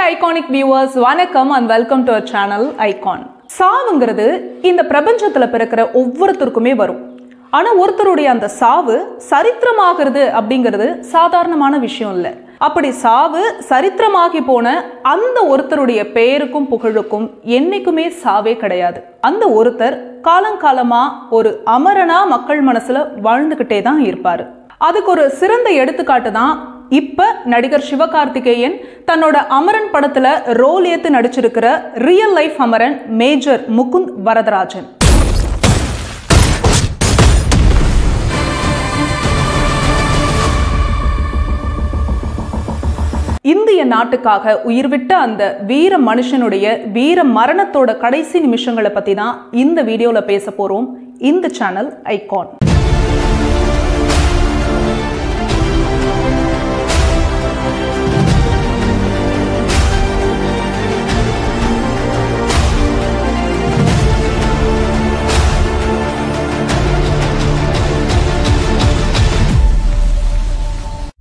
Iconic viewers, வணக்கம் and welcome to our channel Icon. சாவுங்கிறது இந்த பிரபஞ்சத்துல பிறக்கிற ஒவ்வொருத்தருக்குமே வரும். ஆனா ஒருத்தருடைய அந்த சாவு சரித்திரமாகிறது அப்படிங்கிறது சாதாரணமான விஷயம் இல்ல. அப்படி சாவு சரித்திரமாகி போன அந்த ஒருத்தருடைய பெயருக்கும் புகழுக்கும் என்னைக்குமே சாவே கிடையாது. அந்த ஒருத்தர் காலங்காலமா ஒரு அமரனா மக்கள் மனசுல வாழ்ந்துகிட்டே தான் இருப்பாரு. அதுக்கு ஒரு சிறந்த எடுத்துக்காட்டு தான் இப்ப நடிகர் சிவகார்த்திகேயன் தன்னோட அமரன் படத்துல ரோல் ஏத்து நடிச்சிருக்கிற real life Amaran major Mukund Varadarajan. இந்திய நாட்டுக்காக உயிர்விட்ட அந்த வீர மனுஷனுடைய வீர மரணத்தோட கடைசி நிமிஷங்களை பத்தி தான் இந்த வீடியோல பேச போறோம். இந்த சேனல் ஐகான்.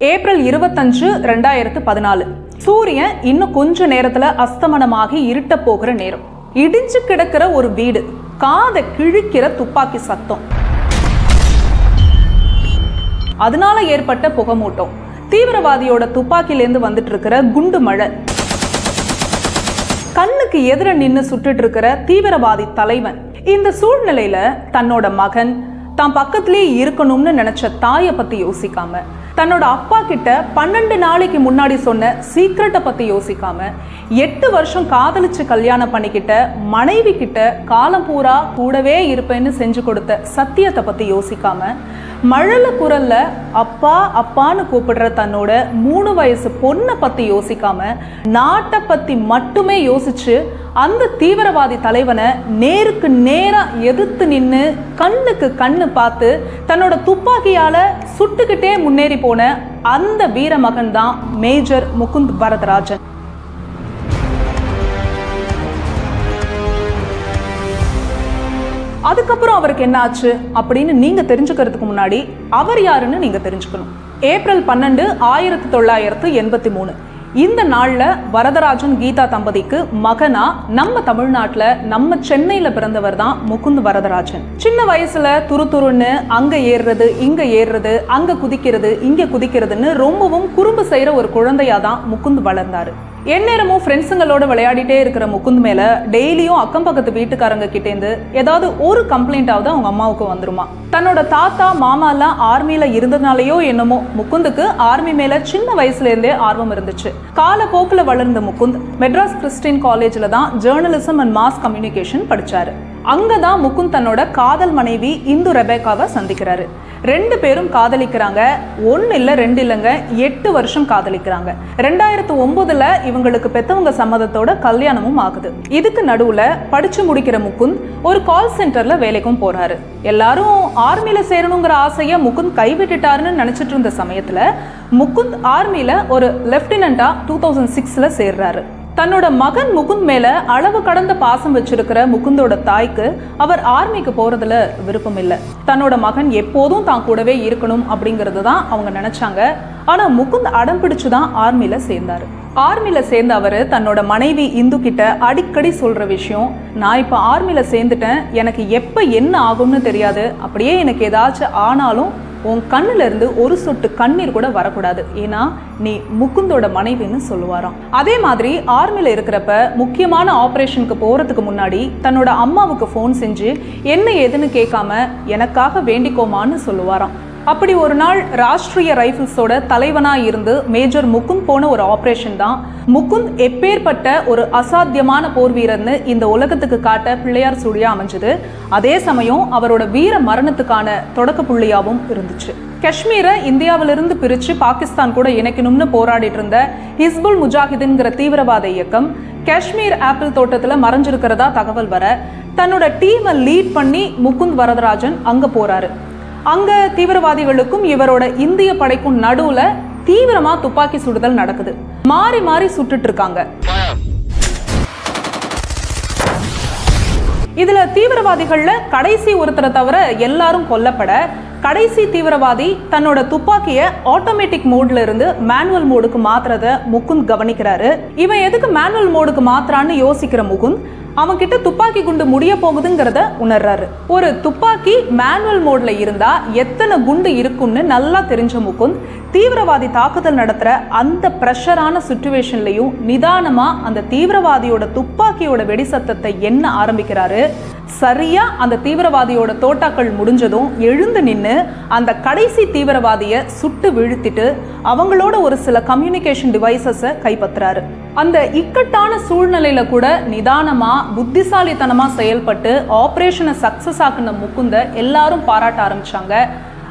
ஏப்ரல் 25, 2014 சூரியன் இன்னும் கொஞ்ச நேரத்துல அஸ்தமனமாகி இருட்ட போகிற நேரம். இடிஞ்சு கிடக்கிற ஒரு வீடு, காதை கிழிக்கிற துப்பாக்கி சத்தம், அதனால ஏற்பட்ட புகைமூட்டம், தீவிரவாதியோட துப்பாக்கியிலேருந்து வந்துட்டு இருக்கிற குண்டு மழை, கண்ணுக்கு எதிர நின்னு சுட்டுட்டு இருக்கிற தீவிரவாதி தலைவன். இந்த சூழ்நிலையில தன்னோட மகன் தான் பக்கத்திலேயே இருக்கணும்னு நினைச்ச தாயை பத்தி யோசிக்காம, தன்னோட அப்பா கிட்ட 12 நாளைக்கு முன்னாடி சொன்ன சீக்ரெட்டை பத்தி யோசிக்காம, 8 வருஷம் காதலிச்சு கல்யாணம் பண்ணிக்கிட்ட மனைவி கிட்ட காலம் பூரா கூடவே இருப்பேன்னு செஞ்சு கொடுத்த சத்தியத்தை பத்தி யோசிக்காம, மழல குரல்ல அப்பா அப்பான்னு கூப்பிடுற தன்னோட 3 வயசு பொண்ணை பத்தி யோசிக்காம, நாட்டை பத்தி மட்டுமே யோசிச்சு அந்த தீவிரவாதி தலைவனை நேருக்கு நேரா எதிர்த்து நின்னு கண்ணுக்கு கண்ணு பார்த்து தன்னோட துப்பாக்கியால சுட்டுக்கிட்டே முன்னேறி போன அந்த வீர மகன் தான் மேஜர் முகுந்த் வரதராஜன். அதுக்கப்புறம் அவருக்கு என்ன ஆச்சு அப்படின்னு நீங்க தெரிஞ்சுக்கிறதுக்கு முன்னாடி அவர் யாருன்னு நீங்க தெரிஞ்சுக்கணும். ஏப்ரல் 12, 1983 இந்த நாள்ல வரதராஜன் கீதா தம்பதிக்கு மகனா நம்ம தமிழ்நாட்டுல நம்ம சென்னையில பிறந்தவர் தான் முகுந்த் வரதராஜன். சின்ன வயசுல துருதுருன்னு அங்க ஏறுறது இங்க ஏறுறது, அங்க குதிக்கிறது இங்க குதிக்கிறதுன்னு ரொம்பவும் குறும்பு செய்யற ஒரு குழந்தையா தான் முகுந்த் வளர்ந்தாரு. எந்நேரமும் ஃப்ரெண்ட்ஸுங்களோட விளையாடிட்டே இருக்கிற முகுந்த் மேல டெய்லியும் அக்கம் பக்கத்து வீட்டுக்காரங்க கிட்டேந்து ஏதாவது ஒரு கம்ப்ளைண்டாவது அவங்க அம்மாவுக்கு வந்துருமா. தன்னோட தாத்தா மாமா எல்லாம் ஆர்மியில இருந்ததுனாலயோ என்னமோ முகுந்துக்கு ஆர்மி மேல சின்ன வயசுல இருந்தே ஆர்வம் இருந்துச்சு. காலப்போக்குல வளர்ந்த முகுந்த் மெட்ராஸ் கிறிஸ்டியன் காலேஜ்ல தான் ஜேர்னலிசம் அண்ட் மாஸ் கம்யூனிகேஷன் படிச்சாரு. அங்கதான் முகுந்த் தன்னோட காதல் மனைவி இந்து ரெபேக்காவை சந்திக்கிறாரு. 2 பேரும் காதலிக்கிறாங்க. 1 இல்ல 2 இல்லங்க, 8 வருஷம் காதலிக்கிறாங்க. 2009 இவங்களுக்கு பெத்தவங்க சம்மதத்தோட கல்யாணமும் ஆகுது. இதுக்கு நடுவுல படிச்சு முடிக்கிற முகுந்த் ஒரு கால் சென்டர்ல வேலைக்கும் போறாரு. எல்லாரும் ஆர்மியில சேரணுங்கிற ஆசைய முகுந்த் கைவிட்டுட்டாருன்னு நினைச்சிட்டு இருந்த சமயத்துல முகுந்த் ஆர்மியில ஒரு லெப்டினண்டா 2006 சேர்றாரு. தன்னோட மகன் முகுந்த் மேல அளவு கடந்த பாசம் வச்சிருக்கிற முகுந்தோட தாய்க்கு அவர் ஆர்மிக்கு போறதுல விருப்பம் இல்லை. தன்னோட மகன் எப்போதும் தான் கூடவே இருக்கணும் அப்படிங்கிறது தான் அவங்க நினைச்சாங்க. ஆனா முகுந்த் அடம் பிடிச்சுதான் ஆர்மியில சேர்ந்தாரு. ஆர்மியில சேர்ந்த அவரு தன்னோட மனைவி இந்து கிட்ட அடிக்கடி சொல்ற விஷயம், நான் இப்ப ஆர்மியில சேர்ந்துட்டேன், எனக்கு எப்ப என்ன ஆகும்னு தெரியாது, அப்படியே எனக்கு ஏதாச்சும் ஆனாலும் உன் கண்ணுல இருந்து ஒரு சொட்டு கண்ணீர் கூட வரக்கூடாது, ஏன்னா நீ முகுந்தோட மனைவின்னு சொல்லுவாராம். அதே மாதிரி ஆர்மியில இருக்கிறப்ப முக்கியமான ஆபரேஷனுக்கு போறதுக்கு முன்னாடி தன்னோட அம்மாவுக்கு போன் செஞ்சு என்ன ஏதுன்னு கேட்காம எனக்காக வேண்டிக்கோமான்னு சொல்லுவாராம். அப்படி ஒரு நாள் ராஷ்டிரிய ரைபிள்ஸோட தலைவனா இருந்து மேஜர் முகுந்த் போன ஒரு ஆபரேஷன் தான் முகுந்த் எப்பேற்பட்ட ஒரு அசாத்தியமான போர் வீரர்னு இந்த உலகத்துக்கு காட்ட பிள்ளையார் சூடியா அமைஞ்சது. அதே சமயம் அவரோட வீர மரணத்துக்கான தொடக்க புள்ளியாவும் இருந்துச்சு. காஷ்மீரை இந்தியாவிலிருந்து பிரிச்சு பாகிஸ்தான் கூட இணைக்கணும்னு போராடிட்டு இருந்த ஹிஸ்புல் முஜாஹிதின்ங்கிற தீவிரவாத இயக்கம் காஷ்மீர் ஆப்பிள் தோட்டத்துல மறைஞ்சிருக்கிறதா தகவல் வர தன்னோட டீமை லீட் பண்ணி முகுந்த் வரதராஜன் அங்க போறாரு. அங்க தீவிரவாதிகளுக்கும் இவரோட இந்திய படைக்கும் நடுவுல தீவிரமா துப்பாக்கி சுடுதல் நடக்குது. மாறி மாறி சுட்டுட்டு இருக்காங்க. இதுல தீவிரவாதிகள்ல கடைசி ஒருத்தரை தவிர எல்லாரும் கொல்லப்பட கடைசி தீவிரவாதி தன்னோட துப்பாக்கிய ஆட்டோமேட்டிக் மோட்ல இருந்து மேனுவல் மோடுக்கு மாத்துறத முகுந்த் கவனிக்கிறாரு. இவன் எதுக்கு மேனுவல் மோடுக்கு மாத்துறான்னு யோசிக்கிற முகுந்த் அவன் கிட்ட துப்பாக்கி குண்டு முடிய போகுதுங்கிறத உணர்றாரு. ஒரு துப்பாக்கி மேனுவல் மோட்ல இருந்தா எத்தனை குண்டு இருக்கும்னு நல்லா தெரிஞ்ச முகுந்த் தீவிரவாதி தாக்குதல் நடத்துற அந்த பிரஷரான சிச்சுவேஷன்லயும் நிதானமா அந்த தீவிரவாதியோட துப்பாக்கியோட வெடி சத்தத்தை எண்ண ஆரம்பிக்கிறாரு. சரியா அந்த தீவிரவாதியோட தோட்டாக்கள் முடிஞ்சதும் எழுந்து நின்று அந்த கடைசி தீவிரவாதிய சுட்டு வீழ்த்திட்டு அவங்களோட ஒரு சில கம்யூனிகேஷன் டிவைசஸை கைப்பற்றுறாரு. அந்த இக்கட்டான சூழ்நிலையில கூட நிதானமா புத்திசாலித்தனமா செயல்பட்டு ஆபரேஷனை சக்சஸ் ஆக்குன முகுந்த எல்லாரும் பாராட்ட ஆரம்பிச்சாங்க.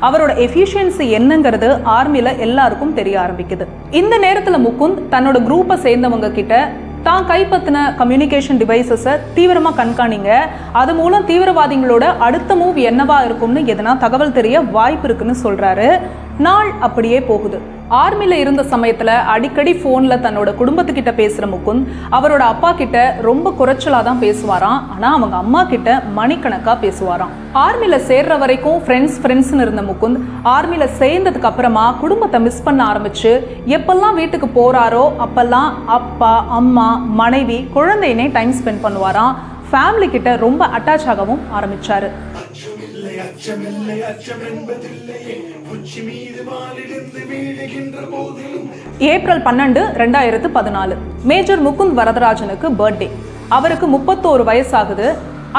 அவரோட எஃபிஷியன்சி என்னங்கிறது ஆர்மில எல்லாருக்கும் தெரிய ஆரம்பிக்குது. இந்த நேரத்துல முகுந்த் தன்னோட குரூப்பை சேர்ந்தவங்க கிட்ட தான் கைப்பற்றின கம்யூனிகேஷன் டிவைசஸை தீவிரமா கண்காணிங்க, அது மூலம் தீவிரவாதிகளோட அடுத்த மூவ் என்னவா இருக்கும்னு எதனா தகவல் தெரிய வாய்ப்பு இருக்குன்னு சொல்றாரு. நாள் அப்படியே போகுது. ஆர்மில இருந்த சமயத்துல அடிக்கடி போன்ல தன்னோட குடும்பத்துக்கிட்ட பேசுற முகுந்த் அவரோட அப்பா கிட்ட ரொம்ப குறைச்சலா தான் பேசுவாராம். ஆனா அவங்க அம்மா கிட்ட மணிக்கணக்கா பேசுவாராம். ஆர்மில சேர்ற வரைக்கும் ஃப்ரெண்ட்ஸ்னு இருந்த முகுந்த் ஆர்மில சேர்ந்ததுக்கு அப்புறமா குடும்பத்தை மிஸ் பண்ண ஆரம்பிச்சு எப்பெல்லாம் வீட்டுக்கு போறாரோ அப்பெல்லாம் அப்பா, அம்மா, மனைவி, குழந்தைனே டைம் ஸ்பெண்ட் பண்ணுவாராம். ஃபேமிலி கிட்ட ரொம்ப அட்டாச் ஆகவும் ஆரம்பிச்சாரு. ஏப்ரல் 12, 2014 மேஜர் முகுந்த் வரதராஜனுக்கு பர்த்டே. அவருக்கு 31 வயசாகுது.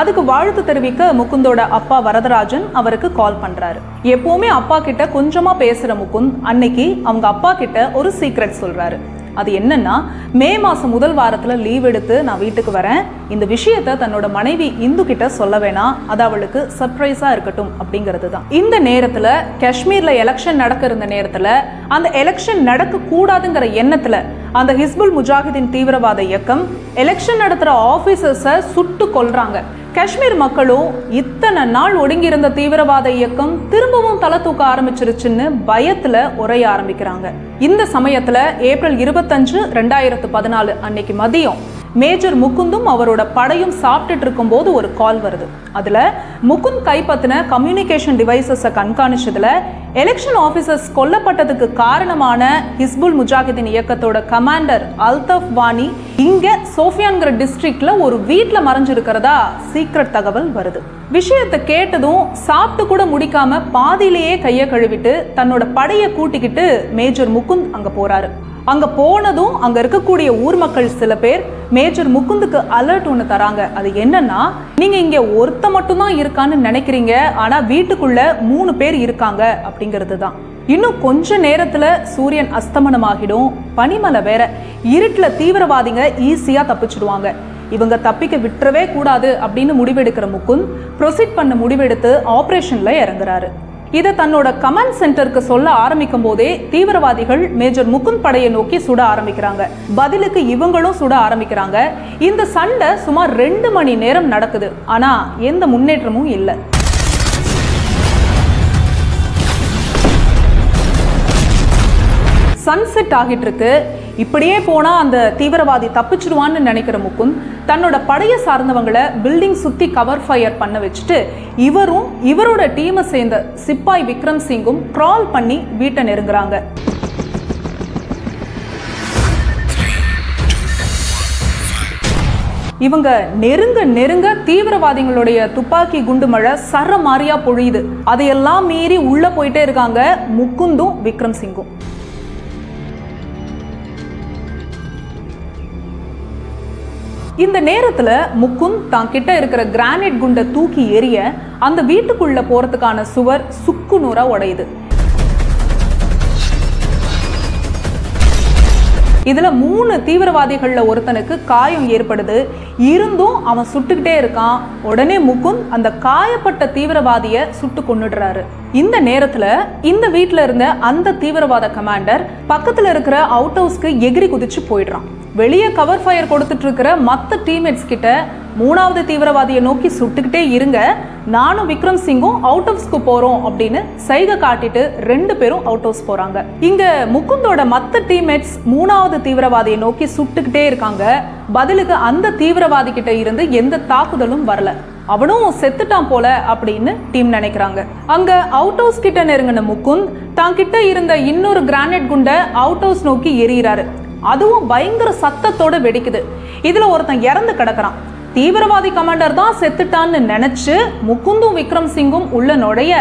அதுக்கு வாழ்த்து தெரிவிக்க முகுந்தோட அப்பா வரதராஜன் அவருக்கு கால் பண்றாரு. எப்பவுமே அப்பா கிட்ட கொஞ்சமா பேசுற முகுந்த் அன்னைக்கு அவங்க அப்பா கிட்ட ஒரு சீக்ரெட் சொல்றாரு. அது என்னன்னா, மே மாசம் முதல் வாரத்துல லீவ் எடுத்து நான் வீட்டுக்கு வரேன். இந்த விஷயத்த தன்னோட மனைவி இந்து கிட்ட சொல்ல வேணாம், அது அவளுக்கு சர்ப்ரைஸா இருக்கட்டும் அப்படிங்கிறது தான். இந்த நேரத்துல காஷ்மீர்ல எலெக்ஷன் நடக்க இருந்த நேரத்துல அந்த எலெக்ஷன் நடக்க கூடாதுங்கிற எண்ணத்துல அந்த ஹிஸ்புல் முஜாஹிதீன் தீவிரவாத இயக்கம் எலெக்ஷன் நடத்துற ஆபீசர்ஸை சுட்டு கொல்றாங்க. காஷ்மீர் மக்களும் இத்தனை நாள் ஒடுங்கி இருந்த தீவிரவாத இயக்கம் திரும்பவும் தலை தூக்க ஆரம்பிச்சிருச்சுன்னு பயத்துல உரைய ஆரம்பிக்கிறாங்க. இந்த சமயத்துல ஏப்ரல் 25, 2014 அன்னைக்கு மதியம் மேஜர் முகுந்தும் அவரோட படையும் சாப்பிட்டுட்டு இருக்கும் போது ஒரு கால் வருது. அதுல முகுந்த் கைப்பற்றின கம்யூனிகேஷன் டிவைசஸை கண்காணிச்சதுல எலெக்ஷன் ஆபீசர்ஸ் கொல்லப்பட்டதுக்கு காரணமான ஹிஸ்புல் முஜாஹிதீன் இயக்கத்தோட கமாண்டர் அல்தஃப் வானி இங்க சோஃபியான்கிற டிஸ்ட்ரிக்ட்ல ஒரு வீட்டுல மறைஞ்சிருக்கிறதா சீக்ரெட் தகவல் வருது. விஷயத்தை கேட்டதும் சாப்பிட்டு கூட முடிக்காம பாதியிலேயே கைய கழுவிட்டு தன்னோட படையை கூட்டிக்கிட்டு மேஜர் முகுந்த் அங்க போறாரு. அங்க போனதும் அங்க இருக்கக்கூடிய ஊர் மக்கள் சில பேர் மேஜர் முகுந்துக்கு அலர்ட் ஒன்று தராங்க. அது என்னன்னா, நீங்க இங்க ஒருத்த மட்டும் தான் இருக்கான்னு நினைக்கிறீங்க, ஆனா வீட்டுக்குள்ள 3 பேர் இருக்காங்க அப்படிங்கிறது தான். இன்னும் கொஞ்ச நேரத்துல சூரியன் அஸ்தமனமாகிடும். பனிமலை வேற, இருட்டுல தீவிரவாதிங்க ஈஸியா தப்பிச்சிடுவாங்க. இவங்க தப்பிக்க விட்டுறவே கூடாது அப்படின்னு முடிவெடுக்கிற முகுந்த் ப்ரொசீட் பண்ண முடிவெடுத்து ஆபரேஷன்ல இறங்குறாரு. இதை தன்னோட கமாண்ட் சென்டருக்கு சொல்ல ஆரம்பிக்கும் போதே தீவிரவாதிகள் மேஜர் முகுந்த் படையை நோக்கி சுட ஆரம்பிக்கிறாங்க. பதிலுக்கு இவங்களும் சுட ஆரம்பிக்கிறாங்க. இந்த சண்டை சுமார் 2 மணி நேரம் நடக்குது. ஆனா எந்த முன்னேற்றமும் இல்லை. சன்செட் ஆகிட்டு இருக்கு. இப்படியே போனா அந்த தீவிரவாதி தப்பிச்சிடுவான்னு நினைக்கிற முகுந்த் தன்னோட படையை சார்ந்தவங்களை பில்டிங் சுத்தி கவர் ஃபயர் பண்ண வச்சுட்டு இவரும் இவரோட டீமை சேர்ந்த சிப்பாய் விக்ரம் சிங்கும் கிரால் பண்ணி வீட்டை நெருங்குறாங்க. இவங்க நெருங்க நெருங்க தீவிரவாதிகளுடைய துப்பாக்கி குண்டு மழை சரமாரியா பொழியுது. அதையெல்லாம் மீறி உள்ள போயிட்டே இருக்காங்க முகுந்தும் விக்ரம் சிங்கும். இந்த நேரத்துல முகுந்த் தான் கிட்ட இருக்கிற கிரானைட் குண்டை தூக்கி எறிய அந்த வீட்டுக்குள்ள போறதுக்கான சுவர் சுக்கு நூறா உடையுது. இதுல 3 தீவிரவாதிகள்ல ஒருத்தனுக்கு காயம் ஏற்படுது. இருந்தும் அவன் சுட்டுக்கிட்டே இருக்கான். உடனே முகுந்த் அந்த காயப்பட்ட தீவிரவாதிய சுட்டு கொன்னுடுறாரு. இந்த நேரத்துல இந்த வீட்டுல இருந்த அந்த தீவிரவாத கமாண்டர் பக்கத்துல இருக்கிற அவுட் ஹவுஸ்க்கு எகிரி குதிச்சு போயிடுறான். வெளியே கவர் ஃபயர் கொடுத்துட்டு இருக்கிற மற்ற டீம்மேட்ஸ் கிட்ட 3வது தீவிரவாதியை நோக்கி சுட்டுக்கிட்டே இருங்க, நானும் விக்ரம் சிங்கும் அவுட் ஹவுஸ்க்கு போறோம் அப்படின்னு சைகை காட்டிட்டு 2 பேரும் அவுட் ஹவுஸ் போறாங்க. இங்க முகுந்தோட மற்ற டீம்மேட்ஸ் 3வது தீவிரவாதியை நோக்கி சுட்டுக்கிட்டே இருக்காங்க. பதிலுக்கு அந்த தீவிரவாதி கிட்ட இருந்து எந்த தாக்குதலும் வரல. அவனும் செத்துட்டான் போல அப்படின்னு டீம் நினைக்கிறாங்க. அங்க அவுட் ஹவுஸ் கிட்ட நெருங்கின முகுந்த் தான் கிட்ட இருந்த இன்னொரு கிரானைட் குண்டை அவுட் ஹவுஸ் நோக்கி எறிகிறாரு. அதுவும் பயங்கர சத்தத்தோட வெடிக்குது. இதுல ஒருத்தன் இறந்து கிடக்குறான். தீவிரவாதி கமாண்டர் தான் செத்துட்டான்னு நினைச்சு முகுந்தும் விக்ரம் சிங்கும் உள்ள நுழைய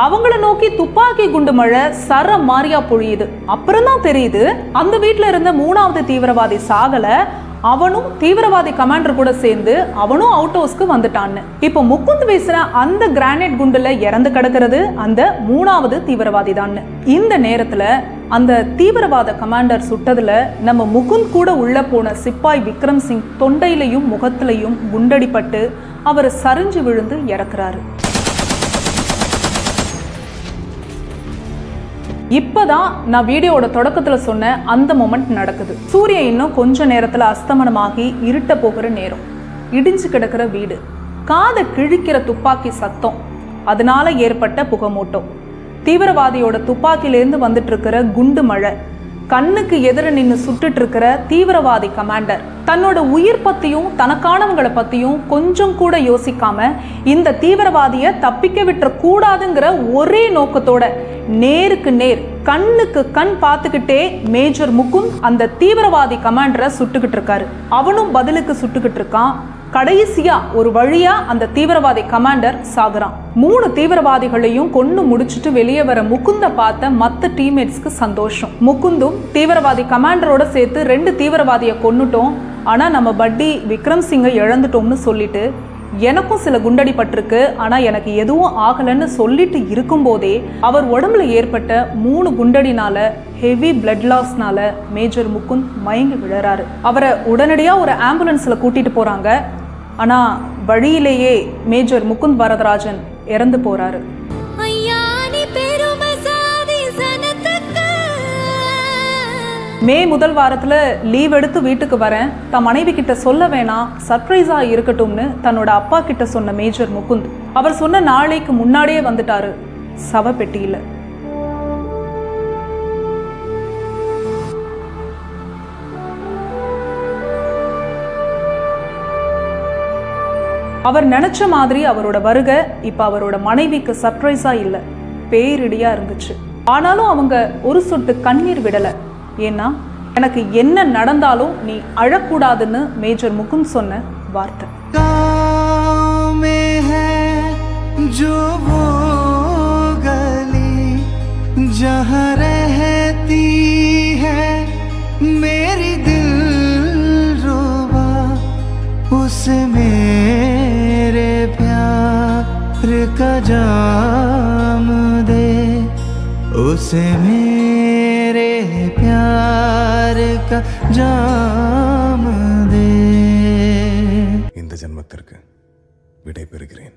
அவங்கள நோக்கி துப்பாக்கி குண்டு மழை சர மாரியா பொழியுது. அப்புறம் தான் தெரியுது அந்த வீட்டுல இருந்த 3வது தீவிரவாதி சாகல, அவனும் தீவிரவாதி கமாண்டர் கூட சேர்ந்து அவனும் அவுட் ஹவுஸ்க்கு வந்துட்டான்னு. இப்போ முகுந்த் வீசின அந்த கிரானைட் குண்டுல இறந்து கிடக்கிறது அந்த 3வது தீவிரவாதி தான். இந்த நேரத்துல அந்த தீவிரவாத கமாண்டர் சுட்டதுல நம்ம முகுந்த் கூட உள்ள போன சிப்பாய் விக்ரம் சிங் தொண்டையிலையும் முகத்திலையும் குண்டடிப்பட்டு அவர் சரிஞ்சு விழுந்து இறக்குறாரு. இப்பதான் நான் வீடியோட தொடக்கத்துல சொன்ன அந்த மொமெண்ட் நடக்குது. சூரியன் இன்னும் கொஞ்ச நேரத்துல அஸ்தமனமாகி இருட்ட போகிற நேரம். இடிஞ்சு கிடக்கிற வீடு, காதை கிழிக்கிற துப்பாக்கி சத்தம், அதனால ஏற்பட்ட புகைமூட்டம், தீவிரவாதியோட துப்பாக்கியிலேருந்து வந்துட்டு இருக்கிற குண்டு மழை, கண்ணுக்கு எதிர நின்று சுட்டுட்டு இருக்கிற தீவிரவாதி கமாண்டர் தன்னோட உயிர் பத்தியும் தனக்கானவங்களை பத்தியும் கொஞ்சம் கூட யோசிக்காம இந்த தீவிரவாதியை தப்பிக்க விட்டுற கூடாதுங்கிற ஒரே நோக்கத்தோட நேருக்கு நேர் கண்ணுக்கு கண் பார்த்துக்கிட்டே மேஜர் முகுந்த் அந்த தீவிரவாதி கமாண்டரை சுட்டுக்கிட்டு இருக்காரு. அவனும் பதிலுக்கு சுட்டுக்கிட்டு இருக்கான். கடைசியா ஒரு வழியா அந்த தீவிரவாதி கமாண்டர் சாகுறான். 3 தீவிரவாதிகளையும் கொன்னு முடிச்சுட்டு வெளியே வர முகுந்த பார்த்த மத்த டீம்மேட்ஸ்க்கு சந்தோஷம். முகுந்தும் தீவிரவாதி கமாண்டரோட சேர்த்து 2 தீவிரவாதியை கொன்னுட்டோம், ஆனா நம்ம பட்டி விக்ரம் சிங்கை இழந்துட்டோம்னு சொல்லிட்டு எனக்கும் சில குண்டடி பட்டிருக்கு, ஆனா எனக்கு எதுவும் ஆகலன்னு சொல்லிட்டு இருக்கும் போதே அவர் உடம்புல ஏற்பட்ட 3 குண்டடினால ஹெவி பிளட் லாஸ்னால மேஜர் முகுந்த் மயங்கி விழறாரு. அவரை உடனடியா ஒரு ஆம்புலன்ஸ்ல கூட்டிட்டு போறாங்க. ஆனா வழியிலேயே மேஜர் முகுந்த் வரதராஜன் இறந்து போறாரு. மே முதல் வாரத்துல லீவ் எடுத்து வீட்டுக்கு வரேன், தன் மனைவி கிட்ட சொல்ல வேணாம், சர்ப்ரைஸா இருக்கட்டும்னு தன்னோட அப்பா கிட்ட சொன்ன மேஜர் முகுந்த் அவர் சொன்ன நாளைக்கு முன்னாடியே வந்துட்டாரு சவப்பெட்டியில. அவர் நினைச்ச மாதிரி அவரோட வருகை இப்ப அவரோட மனைவிக்கு சர்ப்ரைஸா இல்ல, பேரிடியா இருந்துச்சு. ஆனாலும் அவங்க ஒரு சொட்டு கண்ணீர் விடல. ஏன்னா எனக்கு என்ன நடந்தாலும் நீ அழக்கூடாதுன்னு மேஜர் முகுந்த் சொன்ன வார்த்தை. उसे मेरे प्यार का जाम दे. இந்த ஜென்மத்திற்கு விடை பெறுகிறேன்.